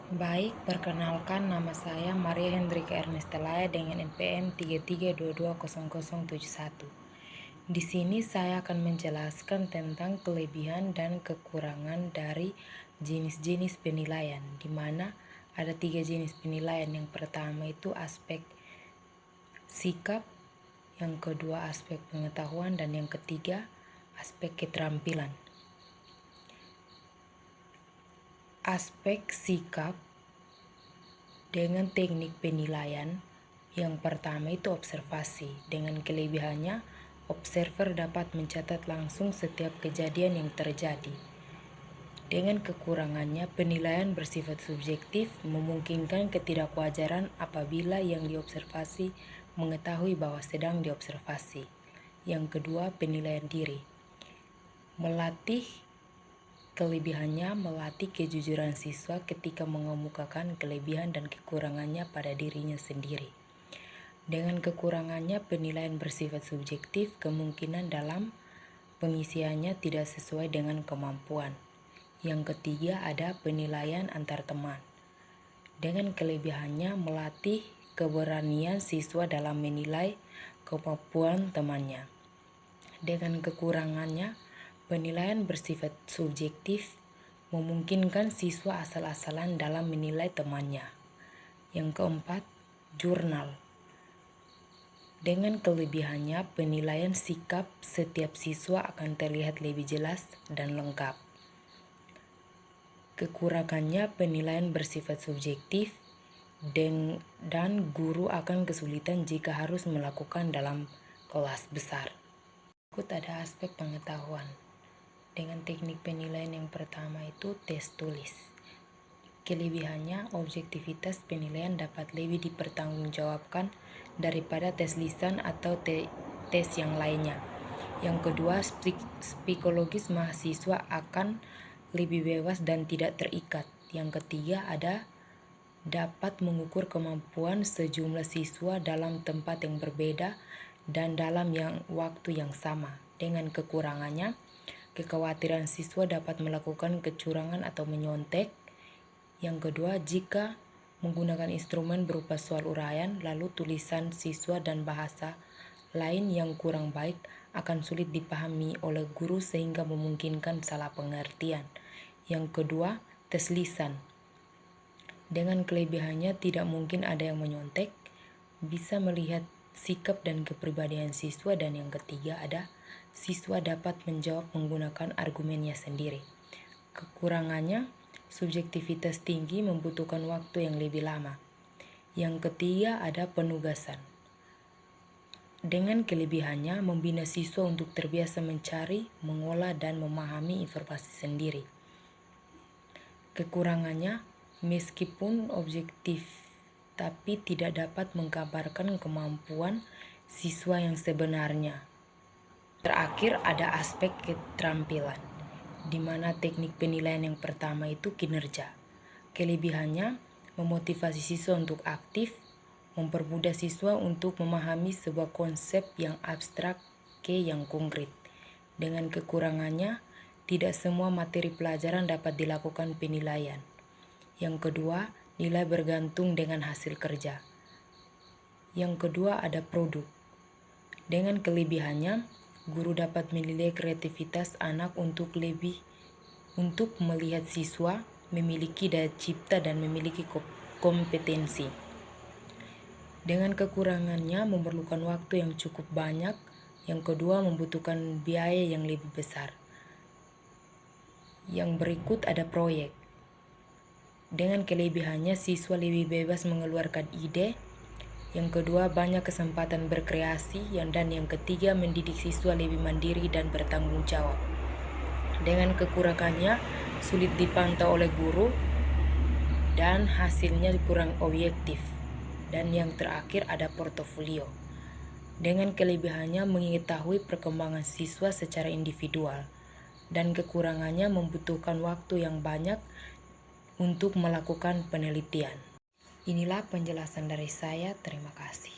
Baik, perkenalkan nama saya Maria Hendrika Ernestelaya dengan NPM 33220071. Di sini saya akan menjelaskan tentang kelebihan dan kekurangan dari jenis-jenis penilaian, di mana ada 3 jenis penilaian. Yang pertama itu aspek sikap, yang kedua aspek pengetahuan, dan yang ketiga aspek keterampilan. Aspek sikap dengan teknik penilaian, yang pertama itu observasi. Dengan kelebihannya, observer dapat mencatat langsung setiap kejadian yang terjadi. Dengan kekurangannya, penilaian bersifat subjektif, memungkinkan ketidakwajaran apabila yang diobservasi mengetahui bahwa sedang diobservasi. Yang kedua, penilaian diri. Kelebihannya melatih kejujuran siswa ketika mengemukakan kelebihan dan kekurangannya pada dirinya sendiri. Dengan kekurangannya, penilaian bersifat subjektif, kemungkinan dalam pengisiannya tidak sesuai dengan kemampuan. Yang ketiga, ada penilaian antar teman. Dengan kelebihannya melatih keberanian siswa dalam menilai kemampuan temannya. Dengan kekurangannya, penilaian bersifat subjektif, memungkinkan siswa asal-asalan dalam menilai temannya. Yang keempat, jurnal. Dengan kelebihannya, penilaian sikap setiap siswa akan terlihat lebih jelas dan lengkap. Kekurangannya, penilaian bersifat subjektif, dan guru akan kesulitan jika harus melakukan dalam kelas besar. Berikut ada aspek pengetahuan. Dengan teknik penilaian yang pertama itu tes tulis. Kelebihannya, objektivitas penilaian dapat lebih dipertanggungjawabkan daripada tes lisan atau tes yang lainnya. Yang kedua, psikologis mahasiswa akan lebih bebas dan tidak terikat. Yang ketiga, dapat mengukur kemampuan sejumlah siswa dalam tempat yang berbeda dan dalam waktu yang sama. Dengan kekurangannya, kekhawatiran siswa dapat melakukan kecurangan atau menyontek. Yang kedua, jika menggunakan instrumen berupa soal uraian, lalu tulisan siswa dan bahasa lain yang kurang baik akan sulit dipahami oleh guru sehingga memungkinkan salah pengertian. Yang kedua, tes lisan. Dengan kelebihannya tidak mungkin ada yang menyontek, bisa melihat sikap dan kepribadian siswa, dan yang ketiga ada siswa dapat menjawab menggunakan argumennya sendiri. Kekurangannya, subjektivitas tinggi, membutuhkan waktu yang lebih lama. Yang ketiga ada penugasan. Dengan kelebihannya, membina siswa untuk terbiasa mencari, mengolah, dan memahami informasi sendiri. Kekurangannya, meskipun objektif, tapi tidak dapat menggambarkan kemampuan siswa yang sebenarnya. Terakhir ada aspek keterampilan, di mana teknik penilaian yang pertama itu kinerja. Kelebihannya, memotivasi siswa untuk aktif, mempermudah siswa untuk memahami sebuah konsep yang abstrak ke yang konkret. Dengan kekurangannya, tidak semua materi pelajaran dapat dilakukan penilaian. Yang kedua, nilai bergantung dengan hasil kerja. Yang kedua ada produk. Dengan kelebihannya, guru dapat menilai kreativitas anak untuk melihat siswa memiliki daya cipta dan memiliki kompetensi. Dengan kekurangannya, memerlukan waktu yang cukup banyak. Yang kedua, membutuhkan biaya yang lebih besar. Yang berikut ada proyek. Dengan kelebihannya, siswa lebih bebas mengeluarkan ide. Yang kedua, banyak kesempatan berkreasi. Dan yang ketiga, mendidik siswa lebih mandiri dan bertanggung jawab. Dengan kekurangannya, sulit dipantau oleh guru dan hasilnya kurang objektif. Dan yang terakhir ada portofolio. Dengan kelebihannya, mengetahui perkembangan siswa secara individual. Dan kekurangannya, membutuhkan waktu yang banyak untuk melakukan penelitian. Inilah penjelasan dari saya. Terima kasih.